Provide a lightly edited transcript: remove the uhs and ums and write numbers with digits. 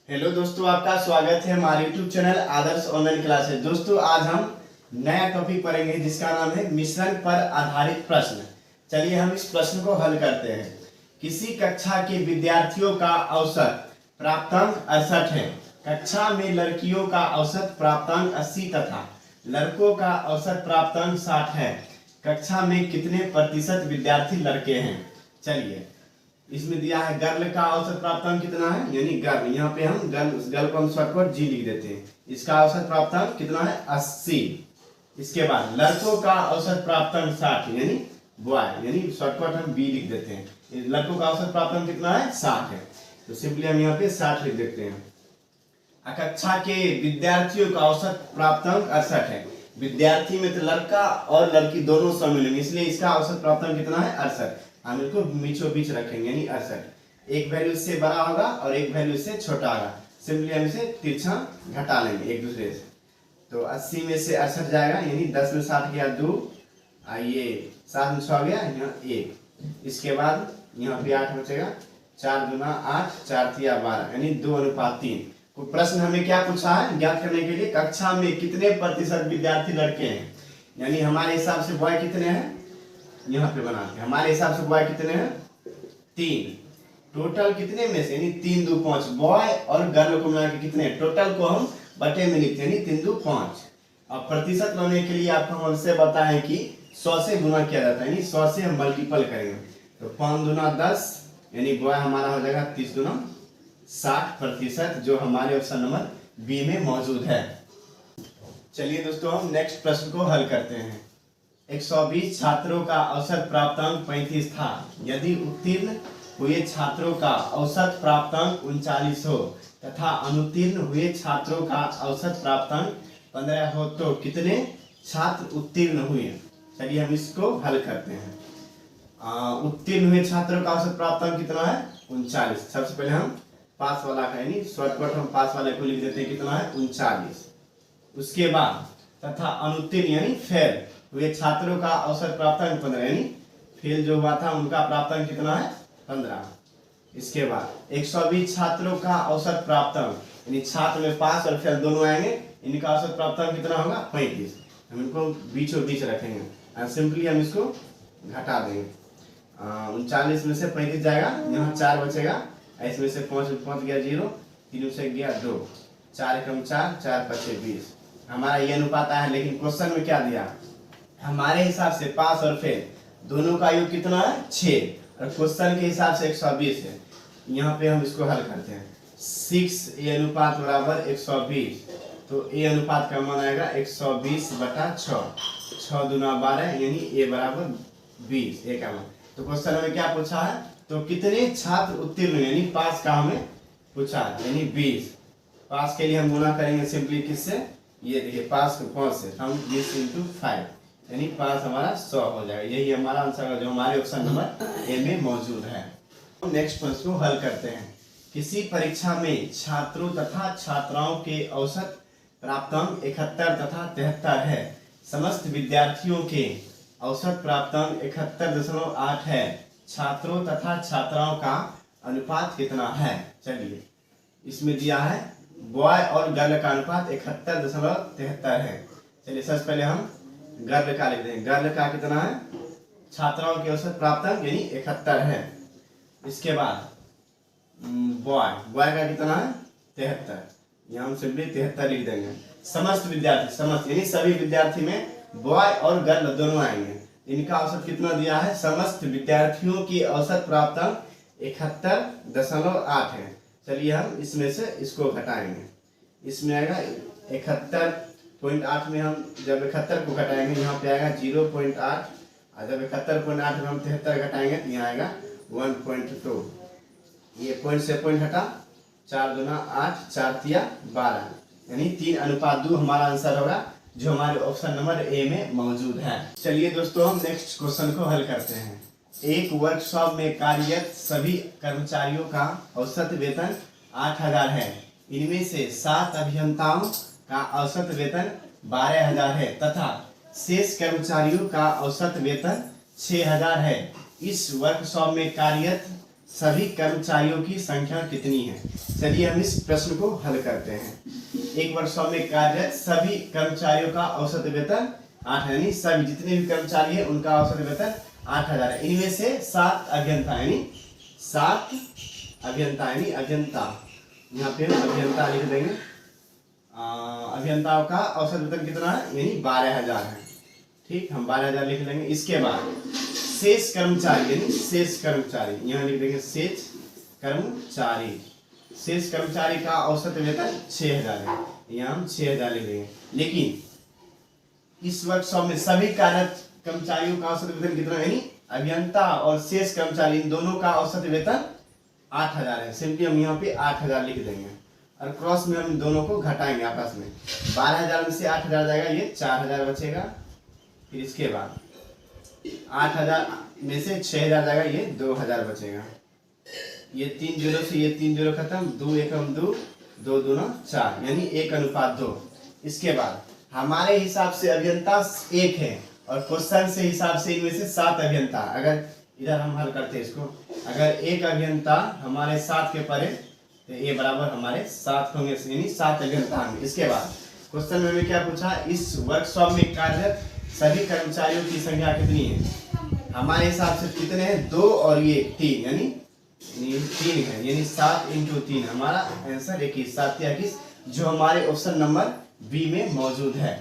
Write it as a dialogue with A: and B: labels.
A: Hello दोस्तों, आपका स्वागत है हमारे YouTube चैनल आदर्श ऑनलाइन क्लासेस। दोस्तों, आज हम नया टॉपिक पढ़ेंगे जिसका नाम है मिश्रण पर आधारित प्रश्न। चलिए हम इस प्रश्न को हल करते हैं। किसी कक्षा के विद्यार्थियों का औसत प्राप्तांक 68 है। कक्षा में लड़कियों का औसत प्राप्तांक 80 तथा लड़कों का औसत प्राप्तांक 60 है। कक्षा में कितने प्रतिशत विद्यार्थी लड़के हैं? चलिए, इसमें दिया है गर्ल का औसत प्राप्तांक कितना है, यानी गर्ल, यहाँ पे हम गर्ल को हम शॉर्टकट जी लिख देते हैं। इसका औसत प्राप्तांक कितना है? 80। इसके बाद लड़कों का औसत प्राप्तांक 60 यानी बॉय, यानी शॉर्टकट हम बी लिख देते हैं। लड़कों का औसत प्राप्तांक कितना है? 60 है, तो सिंपली हम यहाँ पे 60 लिख देते हैं। कक्षा के विद्यार्थियों का औसत प्राप्तांक 68 है। विद्यार्थी में तो लड़का और लड़की दोनों शामिल होंगे, इसलिए इसका औसत प्राप्तांक कितना है? 68। हम इसको बीचों बीच रखेंगे यानी 68। एक वैल्यू इससे बड़ा होगा और एक वैल्यू इससे छोटा होगा। सिंपली हम इसे तिरछा घटा लेंगे एक दूसरे से। तो 80 में से 68 जाएगा, यानी 10 में 60 गया 2, ये 7 में 6 गया यहाँ 1। इसके बाद यहाँ पे 8 बचेगा, 4 दूना 8, 4 तिया 12, यानी 2:3। तो प्रश्न हमें क्या पूछा है ज्ञात करने के लिए? कक्षा में कितने प्रतिशत विद्यार्थी लड़के हैं, यानी हमारे हिसाब से बॉय कितने हैं, यहाँ पे बनाते हैं। हमारे हिसाब से बॉय कितने हैं? 3। टोटल कितने में से, यानी 3 2 5 बॉय और गर्ल को मिला के कितने? टोटल को हम बटे में लिखते हैं, यानी 3 2 5। अब प्रतिशत लाने के लिए आपको हमसे बताएं कि 100 से गुना किया जाता है, यानी 100 से हम मल्टीपल करेंगे। तो 5 दूना 10, यानी बॉय हमारा हो जाएगा 30 दूना 60%, जो हमारे ऑप्शन नंबर बी में मौजूद है। चलिए दोस्तों, हम नेक्स्ट प्रश्न को हल करते हैं। 120 छात्रों का औसत प्राप्तांक 35 था। यदि उत्तीर्ण हुए छात्रों का औसत प्राप्तांक 39 हो तथा अनुत्तीर्ण हुए छात्रों का औसत प्राप्तांक 15 हो तो कितने छात्र उत्तीर्ण हुए? चलिए हम इसको हल करते हैं। उत्तीर्ण हुए छात्रों का औसत प्राप्तांक कितना है? 39। सबसे पहले हम पास वाला का, यानी शॉर्टकट हम पास वाले को लिख देते हैं, कितना है? 39। उसके बाद तथा अनुत्तीर्ण यानी फेल हुए छात्रों का औसत प्राप्तांक 15, यानी फेल जो हुआ था उनका प्राप्तांक कितना है? 15। इसके बाद 120 छात्रों का औसत प्राप्तांक, यानी छात्र में पास और फेल दोनों आएंगे, इनका औसत प्राप्तांक कितना होगा? 35। हम इनको बीचों बीच रखेंगे, सिंपली हम इसको घटा देंगे। 39 में से 35 जाएगा, यहाँ 4 बचेगा, इसमें से 5 गया 0, 3 से गया 2, 4 कम 4, 4 5 20। हमारा ये अनुपात आया है, लेकिन क्वेश्चन में क्या दिया? हमारे हिसाब से पास और फेल दोनों का योग कितना है? 6, और क्वेश्चन के हिसाब से 120 है। यहाँ पे हम इसको हल करते हैं। 6 ए अनुपात बराबर 120, तो ए अनुपात का मान आएगा 120/6, 6 दूना 12, यानी ए बराबर 20, ए का मान। तो क्वेश्चन हमें क्या पूछा है? तो कितने छात्र उत्तीर्ण, यानी पास का हमें पूछा है, यानी 20। पास के लिए हम गुना करेंगे सिंपली किससे? ये देखिए, पास को 5 से, हम 20 × 5, यानी पास हमारा 100 हो जाएगा। यही हमारा आंसर है जो हमारे ऑप्शन नंबर ए में मौजूद है। नेक्स्ट प्रश्न को हल करते हैं। किसी परीक्षा में छात्रों तथा छात्राओं के औसत प्राप्तांक 71 तथा 73 है। समस्त विद्यार्थियों के औसत प्राप्तांक 71.8 है। छात्रों तथा छात्राओं का अनुपात कितना है? चलिए, इसमें दिया है बॉय और गर्ल का अनुपात 71.73 है। चलिए सबसे पहले हम गर्ल का लिख देंगे। गर्ल का कितना है? छात्राओं के औसत प्राप्तांक यानी 71 है। इसके बाद बॉय का कितना है? 73, यहाँ हम सिंपली 73 लिख देंगे। समस्त विद्यार्थी, समस्त यानी सभी विद्यार्थी में बॉय और गर्ल दोनों आएंगे। इनका औसत कितना दिया है? समस्त विद्यार्थियों की औसत प्राप्तांक 71.8 है। चलिए हम इसमें से इसको घटाएंगे, इसमें आएगा 71.8 में हम जब 71 को घटाएंगे यहाँ पे आएगा 0.8, और जब 71.8 में हम 73 घटाएंगे तो यहाँ आएगा 1.2। ये पॉइंट से पॉइंट हटा, 4 दूना 8, 4 तिया 12, यानी 3:2 हमारा आंसर होगा, जो हमारे ऑप्शन नंबर ए में मौजूद है। चलिए दोस्तों, हम नेक्स्ट क्वेश्चन को हल करते हैं। एक वर्कशॉप में कार्यरत सभी कर्मचारियों का औसत वेतन 8000 है। इनमें से 7 अभियंताओं का औसत वेतन 12000 है तथा शेष कर्मचारियों का औसत वेतन 6000 है। इस वर्कशॉप में कार्यरत सभी कर्मचारियों की संख्या कितनी है। चलिए हम इस प्रश्न को हल करते हैं। एक वर्कशॉप में कार्यरत सभी कर्मचारियों का औसत वेतन 8 यानी सभी जितने भी कर्मचारी हैं उनका औसत वेतन 8000 है। इनमें से 7 अभियंता यानी 7 अभियंता यानी अभियंता, यहाँ पे हम अभियंता लिख देंगे। अभियंताओं का औसत वेतन कितना है यानी 12000 है। ठीक, हम 12000 लिख लेंगे। इसके बाद शेष कर्मचारी यानी शेष कर्मचारी, यहाँ लिख देंगे शेष कर्मचारी। शेष कर्मचारी का औसत वेतन 6000 है, यहाँ हम 6000 लिख देंगे। लेकिन इस वर्कशॉप में सभी कार्यरत कर्मचारियों का औसत वेतन कितना यानी अभियंता और शेष कर्मचारी इन दोनों का औसत वेतन 8000 है। सिंपली हम यहाँ पे 8000 लिख देंगे और क्रॉस में हम दोनों को घटाएंगे आपस में। 12000 में से 8000 जाएगा, ये 4000 बचेगा। फिर इसके बाद 8000 में से 6000 जाएगा, ये 2000 बचेगा। ये 3 जीरो से ये 3 जीरो खत्म, 2 एकम 2, 2 दूना 4 यानी 1:2। इसके बाद हमारे हिसाब से अभियंता 1 है और क्वेश्चन से हिसाब से इनमें से 7 अभियंता। अगर इधर हम हल करते हैं इसको, अगर 1 अभियंता हमारे 7 के परे तो ये बराबर हमारे 7 होंगे यानी 7 अभियंता होंगे। इसके बाद क्वेश्चन में हमें क्या पूछा, इस वर्कशॉप में कार्यरत सभी कर्मचारियों की संख्या कितनी है। हमारे हिसाब से कितने हैं, 2 और ये 3 यानी 3 है, यानी 7 × 3 हमारा आंसर 21, 7 या 21 जो हमारे ऑप्शन नंबर बी में मौजूद है।